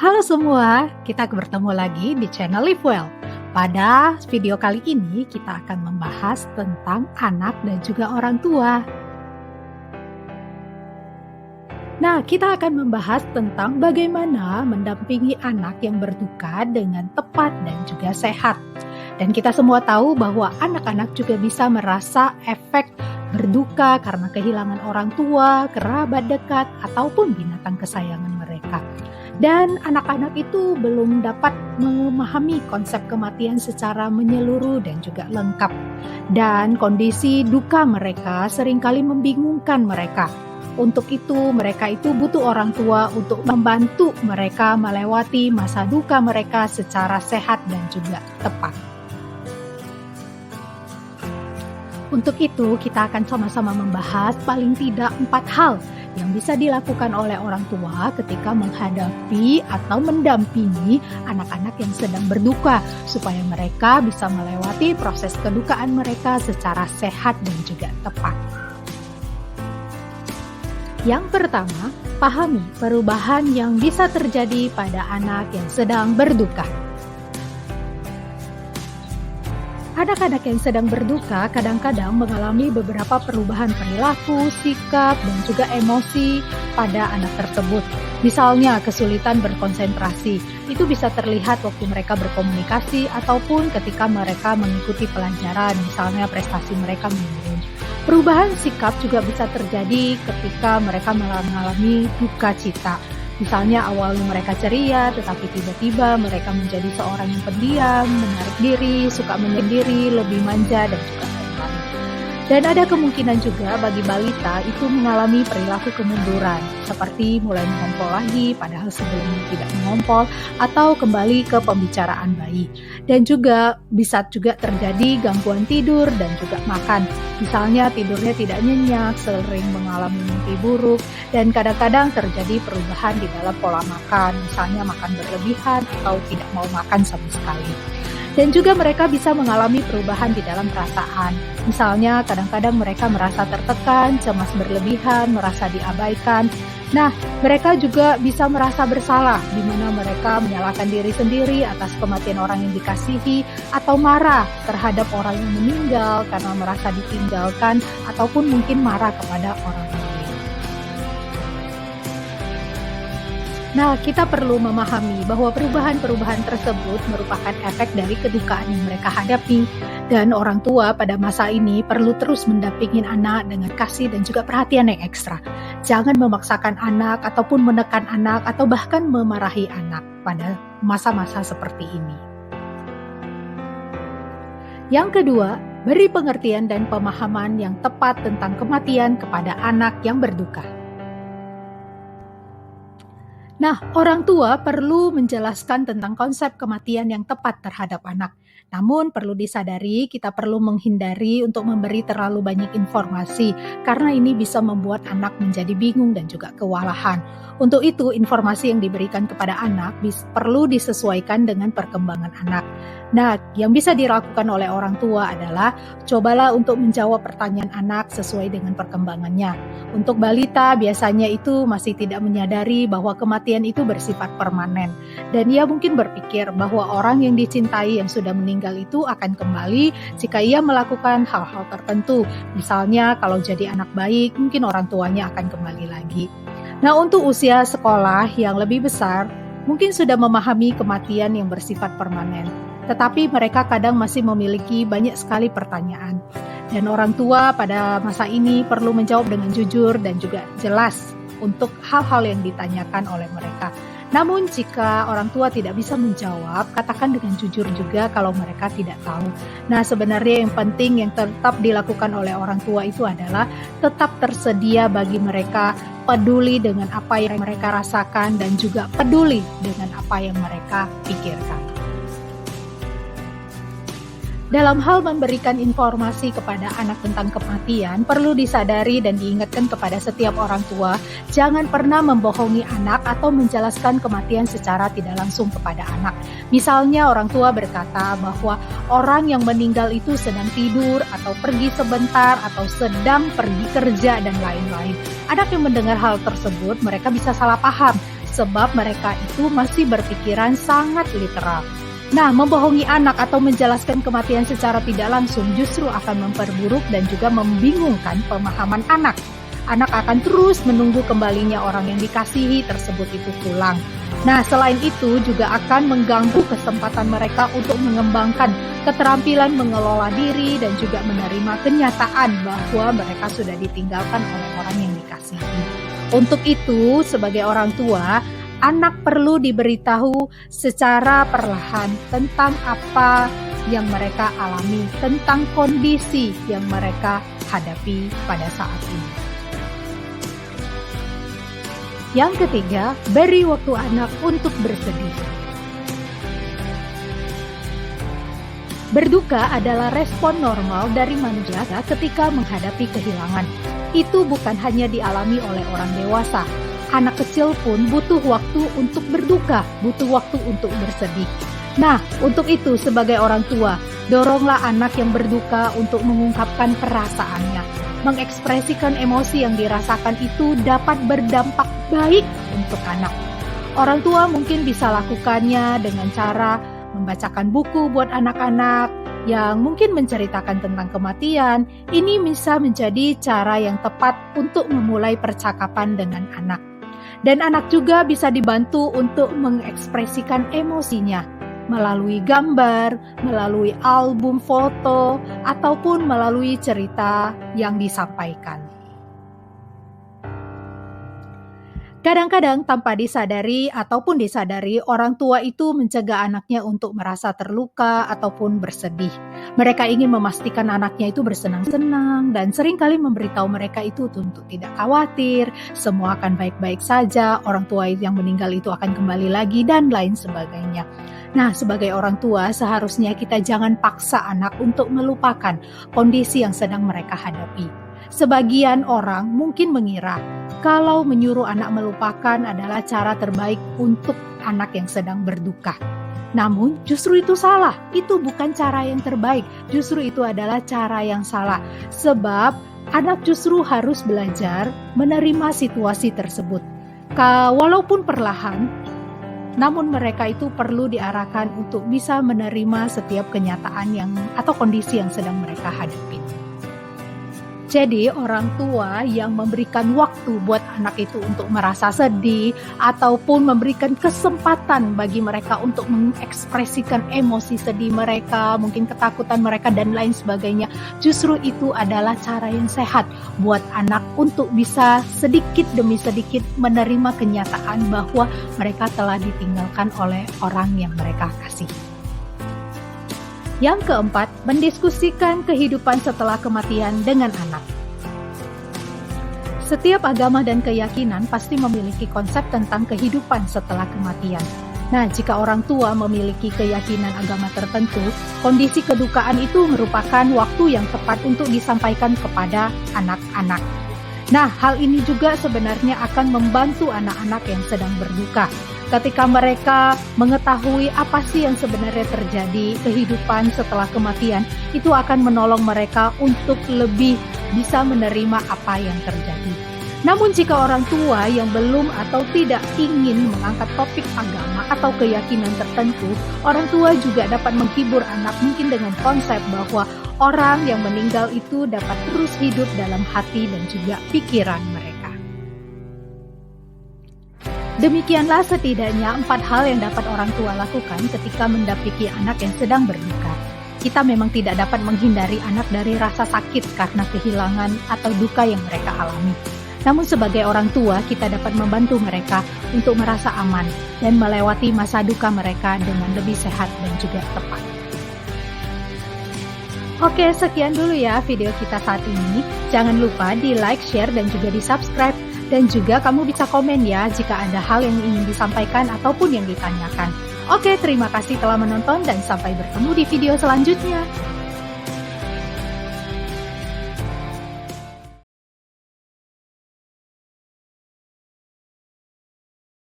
Halo semua, kita bertemu lagi di channel Live Well. Pada video kali ini kita akan membahas tentang anak dan juga orang tua. Nah, kita akan membahas tentang bagaimana mendampingi anak yang berduka dengan tepat dan juga sehat. Dan kita semua tahu bahwa anak-anak juga bisa merasa efek berduka karena kehilangan orang tua, kerabat dekat, ataupun binatang kesayangan mereka. Dan anak-anak itu belum dapat memahami konsep kematian secara menyeluruh dan juga lengkap. Dan kondisi duka mereka seringkali membingungkan mereka. Untuk itu mereka itu butuh orang tua untuk membantu mereka melewati masa duka mereka secara sehat dan juga tepat. Untuk itu kita akan sama-sama membahas paling tidak 4 hal yang bisa dilakukan oleh orang tua ketika menghadapi atau mendampingi anak-anak yang sedang berduka supaya mereka bisa melewati proses kedukaan mereka secara sehat dan juga tepat. Yang pertama, pahami perubahan yang bisa terjadi pada anak yang sedang berduka. Anak-anak yang sedang berduka kadang-kadang mengalami beberapa perubahan perilaku, sikap, dan juga emosi pada anak tersebut. Misalnya kesulitan berkonsentrasi, itu bisa terlihat waktu mereka berkomunikasi ataupun ketika mereka mengikuti pelajaran, misalnya prestasi mereka menurun. Perubahan sikap juga bisa terjadi ketika mereka mengalami duka cita. Misalnya awalnya mereka ceria, tetapi tiba-tiba mereka menjadi seorang yang pendiam, menarik diri, suka menyendiri, lebih manja, dan juga lain-lain. Dan ada kemungkinan juga bagi balita itu mengalami perilaku kemunduran, seperti mulai mengompol lagi padahal sebelumnya tidak mengompol, atau kembali ke pembicaraan bayi. Dan juga bisa juga terjadi gangguan tidur dan juga makan. Misalnya tidurnya tidak nyenyak, sering mengalami mimpi buruk, dan kadang-kadang terjadi perubahan di dalam pola makan, misalnya makan berlebihan atau tidak mau makan sama sekali. Dan juga mereka bisa mengalami perubahan di dalam perasaan. Misalnya kadang-kadang mereka merasa tertekan, cemas berlebihan, merasa diabaikan. Nah, mereka juga bisa merasa bersalah, di mana mereka menyalahkan diri sendiri atas kematian orang yang dikasihi, atau marah terhadap orang yang meninggal karena merasa ditinggalkan, ataupun mungkin marah kepada orang lain. Nah, kita perlu memahami bahwa perubahan-perubahan tersebut merupakan efek dari kedukaan yang mereka hadapi, dan orang tua pada masa ini perlu terus mendampingi anak dengan kasih dan juga perhatian yang ekstra. Jangan memaksakan anak ataupun menekan anak atau bahkan memarahi anak pada masa-masa seperti ini. Yang kedua, beri pengertian dan pemahaman yang tepat tentang kematian kepada anak yang berduka. Nah, orang tua perlu menjelaskan tentang konsep kematian yang tepat terhadap anak. Namun perlu disadari kita perlu menghindari untuk memberi terlalu banyak informasi karena ini bisa membuat anak menjadi bingung dan juga kewalahan. Untuk itu, informasi yang diberikan kepada anak perlu disesuaikan dengan perkembangan anak. Nah, yang bisa dilakukan oleh orang tua adalah cobalah untuk menjawab pertanyaan anak sesuai dengan perkembangannya. Untuk balita biasanya itu masih tidak menyadari bahwa kematian itu bersifat permanen. Dan ia mungkin berpikir bahwa orang yang dicintai yang sudah meninggal itu akan kembali jika ia melakukan hal-hal tertentu. Misalnya kalau jadi anak baik, mungkin orang tuanya akan kembali lagi. Nah, untuk usia sekolah yang lebih besar, mungkin sudah memahami kematian yang bersifat permanen. Tetapi mereka kadang masih memiliki banyak sekali pertanyaan. Dan orang tua pada masa ini perlu menjawab dengan jujur dan juga jelas untuk hal-hal yang ditanyakan oleh mereka. Namun jika orang tua tidak bisa menjawab, katakan dengan jujur juga kalau mereka tidak tahu. Nah, sebenarnya yang penting yang tetap dilakukan oleh orang tua itu adalah tetap tersedia bagi mereka, peduli dengan apa yang mereka rasakan dan juga peduli dengan apa yang mereka pikirkan. Dalam hal memberikan informasi kepada anak tentang kematian, perlu disadari dan diingatkan kepada setiap orang tua, jangan pernah membohongi anak atau menjelaskan kematian secara tidak langsung kepada anak. Misalnya orang tua berkata bahwa orang yang meninggal itu sedang tidur atau pergi sebentar atau sedang pergi kerja dan lain-lain. Anak yang mendengar hal tersebut, mereka bisa salah paham sebab mereka itu masih berpikiran sangat literal. Nah, membohongi anak atau menjelaskan kematian secara tidak langsung justru akan memperburuk dan juga membingungkan pemahaman anak. Anak akan terus menunggu kembalinya orang yang dikasihi tersebut itu pulang. Nah, selain itu juga akan mengganggu kesempatan mereka untuk mengembangkan keterampilan mengelola diri dan juga menerima kenyataan bahwa mereka sudah ditinggalkan oleh orang yang dikasihi. Untuk itu, sebagai orang tua, anak perlu diberitahu secara perlahan tentang apa yang mereka alami, tentang kondisi yang mereka hadapi pada saat ini. Yang ketiga, beri waktu anak untuk bersedih. Berduka adalah respon normal dari manusia ketika menghadapi kehilangan. Itu bukan hanya dialami oleh orang dewasa. Anak kecil pun butuh waktu untuk berduka, butuh waktu untuk bersedih. Nah, untuk itu sebagai orang tua, doronglah anak yang berduka untuk mengungkapkan perasaannya. Mengekspresikan emosi yang dirasakan itu dapat berdampak baik untuk anak. Orang tua mungkin bisa lakukannya dengan cara membacakan buku buat anak-anak yang mungkin menceritakan tentang kematian. Ini bisa menjadi cara yang tepat untuk memulai percakapan dengan anak. Dan anak juga bisa dibantu untuk mengekspresikan emosinya melalui gambar, melalui album foto, ataupun melalui cerita yang disampaikan. Kadang-kadang tanpa disadari ataupun disadari, orang tua itu mencegah anaknya untuk merasa terluka ataupun bersedih. Mereka ingin memastikan anaknya itu bersenang-senang dan seringkali memberitahu mereka itu untuk tidak khawatir, semua akan baik-baik saja, orang tua yang meninggal itu akan kembali lagi dan lain sebagainya. Nah, sebagai orang tua seharusnya kita jangan paksa anak untuk melupakan kondisi yang sedang mereka hadapi. Sebagian orang mungkin mengira kalau menyuruh anak melupakan adalah cara terbaik untuk anak yang sedang berduka. Namun justru itu salah, itu bukan cara yang terbaik, justru itu adalah cara yang salah. Sebab anak justru harus belajar menerima situasi tersebut. Walaupun perlahan, namun mereka itu perlu diarahkan untuk bisa menerima setiap kenyataan atau kondisi yang sedang mereka hadapi. Jadi orang tua yang memberikan waktu buat anak itu untuk merasa sedih ataupun memberikan kesempatan bagi mereka untuk mengekspresikan emosi sedih mereka, mungkin ketakutan mereka dan lain sebagainya, justru itu adalah cara yang sehat buat anak untuk bisa sedikit demi sedikit menerima kenyataan bahwa mereka telah ditinggalkan oleh orang yang mereka kasihi. Yang keempat, mendiskusikan kehidupan setelah kematian dengan anak. Setiap agama dan keyakinan pasti memiliki konsep tentang kehidupan setelah kematian. Nah, jika orang tua memiliki keyakinan agama tertentu, kondisi kedukaan itu merupakan waktu yang tepat untuk disampaikan kepada anak-anak. Nah, hal ini juga sebenarnya akan membantu anak-anak yang sedang berduka. Ketika mereka mengetahui apa sih yang sebenarnya terjadi, kehidupan setelah kematian, itu akan menolong mereka untuk lebih bisa menerima apa yang terjadi. Namun jika orang tua yang belum atau tidak ingin mengangkat topik agama atau keyakinan tertentu, orang tua juga dapat menghibur anak mungkin dengan konsep bahwa orang yang meninggal itu dapat terus hidup dalam hati dan juga pikiran mereka. Demikianlah setidaknya 4 hal yang dapat orang tua lakukan ketika mendampingi anak yang sedang berduka. Kita memang tidak dapat menghindari anak dari rasa sakit karena kehilangan atau duka yang mereka alami. Namun sebagai orang tua, kita dapat membantu mereka untuk merasa aman dan melewati masa duka mereka dengan lebih sehat dan juga tepat. Oke, sekian dulu ya video kita saat ini. Jangan lupa di like, share, dan juga di subscribe. Dan juga kamu bisa komen ya jika ada hal yang ingin disampaikan ataupun yang ditanyakan. Oke, terima kasih telah menonton dan sampai bertemu di video selanjutnya.